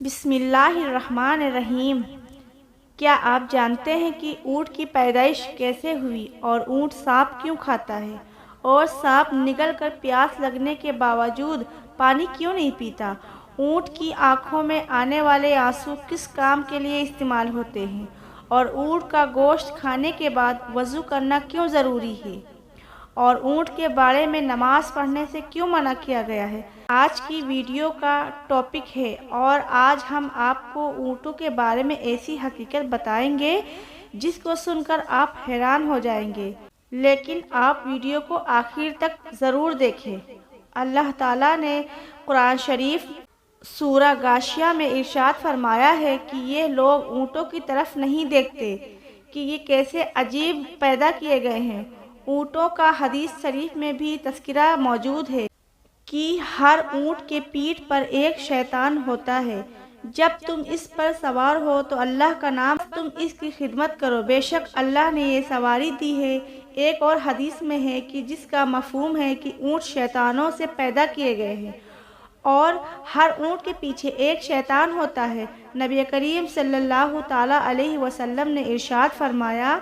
بسم اللہ الرحمن الرحیم۔ کیا آپ جانتے ہیں کہ اونٹ کی پیدائش کیسے ہوئی اور اونٹ سانپ کیوں کھاتا ہے اور سانپ نگل کر پیاس لگنے کے باوجود پانی کیوں نہیں پیتا؟ اونٹ کی آنکھوں میں آنے والے آنسو کس کام کے لیے استعمال ہوتے ہیں اور اونٹ کا گوشت کھانے کے بعد وضو کرنا کیوں ضروری ہے اور اونٹ کے بارے میں نماز پڑھنے سے کیوں منع کیا گیا ہے؟ آج کی ویڈیو کا ٹاپک ہے اور آج ہم آپ کو اونٹوں کے بارے میں ایسی حقیقت بتائیں گے جس کو سن کر آپ حیران ہو جائیں گے، لیکن آپ ویڈیو کو آخر تک ضرور دیکھیں۔ اللہ تعالیٰ نے قرآن شریف سورہ غاشیہ میں ارشاد فرمایا ہے کہ یہ لوگ اونٹوں کی طرف نہیں دیکھتے کہ یہ کیسے عجیب پیدا کیے گئے ہیں۔ اونٹوں کا حدیث شریف میں بھی تذکرہ موجود ہے کہ ہر اونٹ کے پیٹھ پر ایک شیطان ہوتا ہے، جب تم اس پر سوار ہو تو اللہ کا نام تم اس کی خدمت کرو، بے شک اللہ نے یہ سواری دی ہے۔ ایک اور حدیث میں ہے کہ جس کا مفہوم ہے کہ اونٹ شیطانوں سے پیدا کیے گئے ہیں اور ہر اونٹ کے پیچھے ایک شیطان ہوتا ہے۔ نبی کریم صلی اللہ تعالیٰ علیہ وسلم نے ارشاد فرمایا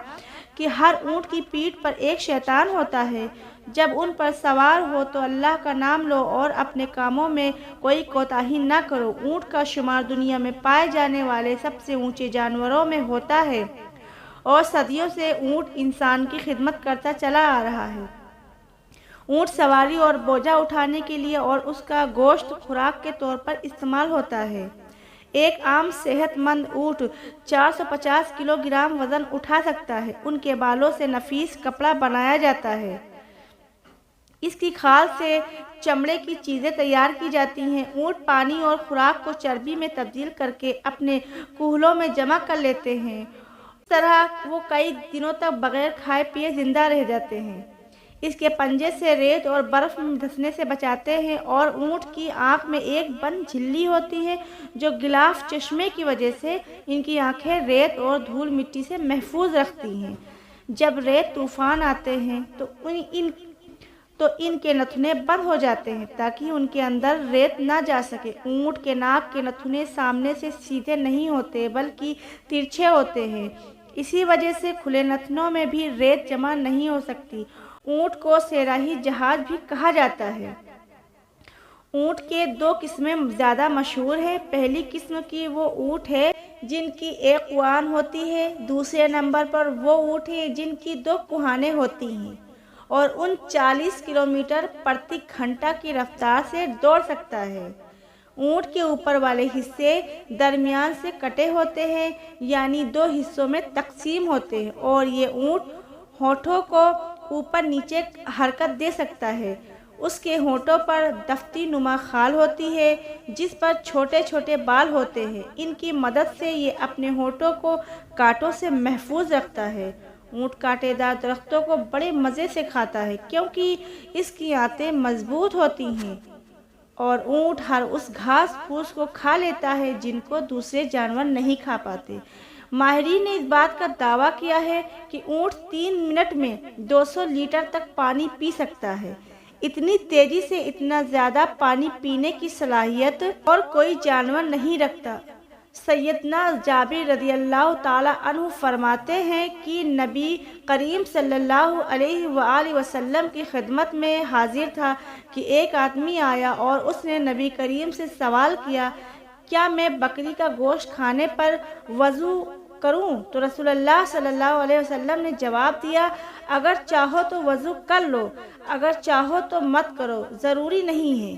کہ ہر اونٹ کی پیٹھ پر ایک شیطان ہوتا ہے، جب ان پر سوار ہو تو اللہ کا نام لو اور اپنے کاموں میں کوئی کوتاہی نہ کرو۔ اونٹ کا شمار دنیا میں پائے جانے والے سب سے اونچے جانوروں میں ہوتا ہے اور صدیوں سے اونٹ انسان کی خدمت کرتا چلا آ رہا ہے۔ اونٹ سواری اور بوجھ اٹھانے کے لیے اور اس کا گوشت خوراک کے طور پر استعمال ہوتا ہے۔ ایک عام صحت مند اونٹ 450 کلو گرام وزن اٹھا سکتا ہے۔ ان کے بالوں سے نفیس کپڑا بنایا جاتا ہے۔ اس کی کھال سے چمڑے کی چیزیں تیار کی جاتی ہیں۔ اونٹ پانی اور خوراک کو چربی میں تبدیل کر کے اپنے کولہوں میں جمع کر لیتے ہیں۔ اس طرح وہ کئی دنوں تک بغیر کھائے پیے زندہ رہ جاتے ہیں۔ اس کے پنجے سے ریت اور برف میں دھنسنے سے بچاتے ہیں اور اونٹ کی آنکھ میں ایک بند جھلی ہوتی ہے جو غلاف چشمے کی وجہ سے ان کی آنکھیں ریت اور دھول مٹی سے محفوظ رکھتی ہیں۔ جب ریت طوفان آتے ہیں تو ان کے نتھنے بند ہو جاتے ہیں تاکہ ان کے اندر ریت نہ جا سکے۔ اونٹ کے ناک کے نتھنے سامنے سے سیدھے نہیں ہوتے بلکہ ترچھے ہوتے ہیں، اسی وجہ سے کھلے نتھنوں میں بھی ریت جمع نہیں ہو سکتی۔ اونٹ کو صحرائی جہاز بھی کہا جاتا ہے۔ اونٹ کے دو قسمیں زیادہ مشہور ہیں۔ پہلی قسم کی وہ اونٹ ہے جن کی ایک کوہان ہوتی ہے، دوسرے نمبر پر وہ اونٹ ہیں جن کی دو کوہانیں ہوتی ہیں اور ان 40 کلومیٹر پرتی گھنٹہ کی رفتار سے دوڑ سکتا ہے۔ اونٹ کے اوپر والے حصے درمیان سے کٹے ہوتے ہیں، یعنی دو حصوں میں تقسیم ہوتے ہیں، اور یہ اونٹ ہونٹوں کو اوپر نیچے حرکت دے سکتا ہے۔ اس کے ہونٹوں پر دفتی نما کھال ہوتی ہے جس پر چھوٹے چھوٹے بال ہوتے ہیں۔ ان کی مدد سے یہ اپنے ہونٹوں کو کانٹوں سے محفوظ رکھتا ہے۔ اونٹ کانٹے دار درختوں کو بڑے مزے سے کھاتا ہے کیونکہ اس کی آنتیں مضبوط ہوتی ہیں اور اونٹ ہر اس گھاس پھوس کو کھا لیتا ہے جن کو دوسرے جانور نہیں کھا پاتے۔ ماہرین نے اس بات کا دعویٰ کیا ہے کہ اونٹ 3 منٹ میں 200 لیٹر تک پانی پی سکتا ہے۔ اتنی تیزی سے اتنا زیادہ پانی پینے کی صلاحیت اور کوئی جانور نہیں رکھتا۔ سیدنا جابر رضی اللہ تعالیٰ عنہ فرماتے ہیں کہ نبی کریم صلی اللہ علیہ وآلہ وسلم کی خدمت میں حاضر تھا کہ ایک آدمی آیا اور اس نے نبی کریم سے سوال کیا، کیا میں بکری کا گوشت کھانے پر وضو کروں؟ تو رسول اللہ صلی اللہ علیہ وسلم نے جواب دیا، اگر چاہو تو وضو کر لو، اگر چاہو تو مت کرو، ضروری نہیں ہے۔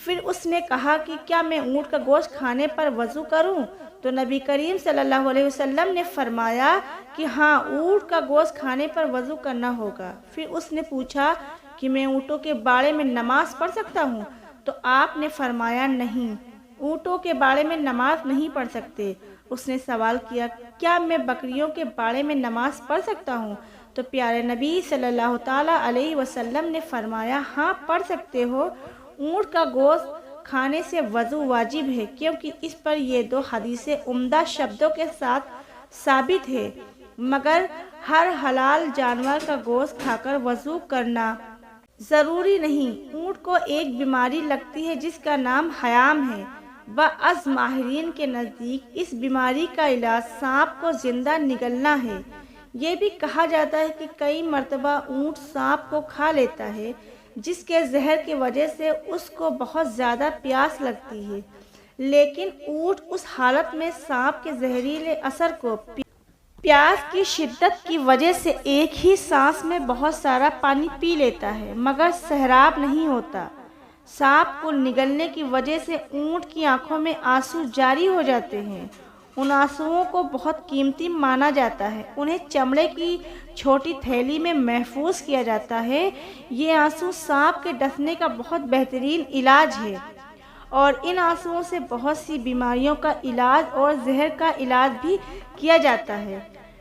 پھر اس نے کہا کہ کیا میں اونٹ کا گوشت کھانے پر وضو کروں؟ تو نبی کریم صلی اللہ علیہ وسلم نے فرمایا کہ ہاں، اونٹ کا گوشت کھانے پر وضو کرنا ہوگا۔ پھر اس نے پوچھا کہ میں اونٹوں کے بارے میں نماز پڑھ سکتا ہوں؟ تو آپ نے فرمایا نہیں، اونٹوں کے بارے میں نماز نہیں پڑھ سکتے۔ اس نے سوال کیا، کیا میں بکریوں کے بارے میں نماز پڑھ سکتا ہوں؟ تو پیارے نبی صلی اللہ تعالیٰ علیہ وسلم نے فرمایا، ہاں پڑھ سکتے ہو۔ اونٹ کا گوشت کھانے سے وضو واجب ہے کیونکہ اس پر یہ دو حدیثیں عمدہ شبدوں کے ساتھ ثابت ہے، مگر ہر حلال جانور کا گوشت کھا کر وضو کرنا ضروری نہیں۔ اونٹ کو ایک بیماری لگتی ہے جس کا نام حیام ہے، بعض ماہرین کے نزدیک اس بیماری کا علاج سانپ کو زندہ نگلنا ہے۔ یہ بھی کہا جاتا ہے کہ کئی مرتبہ اونٹ سانپ کو کھا لیتا ہے، جس کے زہر کی وجہ سے اس کو بہت زیادہ پیاس لگتی ہے، لیکن اونٹ اس حالت میں سانپ کے زہریلے اثر کو پیاس کی شدت کی وجہ سے ایک ہی سانس میں بہت سارا پانی پی لیتا ہے مگر سیراب نہیں ہوتا۔ سانپ کو نگلنے کی وجہ سے اونٹ کی آنکھوں میں آنسو جاری ہو جاتے ہیں۔ ان آنسوؤں کو بہت قیمتی مانا جاتا ہے، انہیں چمڑے کی چھوٹی تھیلی میں محفوظ کیا جاتا ہے۔ یہ آنسو سانپ کے ڈسنے کا بہت بہترین علاج ہے اور ان آنسوؤں سے بہت سی بیماریوں کا علاج اور زہر کا علاج بھی کیا جاتا ہے،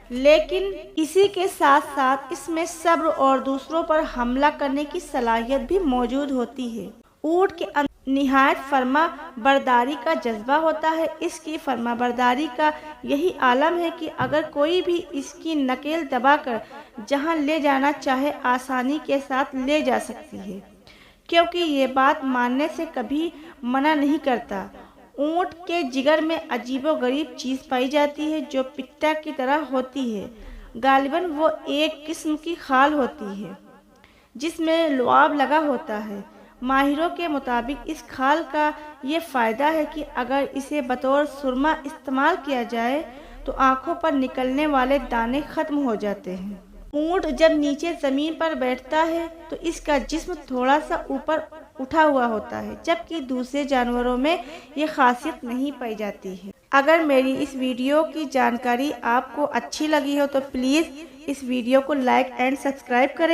لیکن اسی کے ساتھ ساتھ اس میں صبر اور دوسروں پر حملہ کرنے کی صلاحیت بھی موجود ہوتی ہے۔ اونٹ کے اندر نہایت فرما برداری کا جذبہ ہوتا ہے۔ اس کی فرما برداری کا یہی عالم ہے کہ اگر کوئی بھی اس کی نکیل دبا کر جہاں لے جانا چاہے آسانی کے ساتھ لے جا سکتی ہے، کیونکہ یہ بات ماننے سے کبھی منع نہیں کرتا۔ اونٹ کے جگر میں عجیب و غریب چیز پائی جاتی ہے جو پٹا کی طرح ہوتی ہے۔ غالباً وہ ایک قسم کی خال ہوتی ہے جس میں لعاب لگا ہوتا ہے۔ ماہروں کے مطابق اس کھال کا یہ فائدہ ہے کہ اگر اسے بطور سرما استعمال کیا جائے تو آنکھوں پر نکلنے والے دانے ختم ہو جاتے ہیں۔ اونٹ جب نیچے زمین پر بیٹھتا ہے تو اس کا جسم تھوڑا سا اوپر اٹھا ہوا ہوتا ہے، جبکہ دوسرے جانوروں میں یہ خاصیت نہیں پائی جاتی ہے۔ اگر میری اس ویڈیو کی جانکاری آپ کو اچھی لگی ہو تو پلیز اس ویڈیو کو لائک اینڈ سبسکرائب کریں۔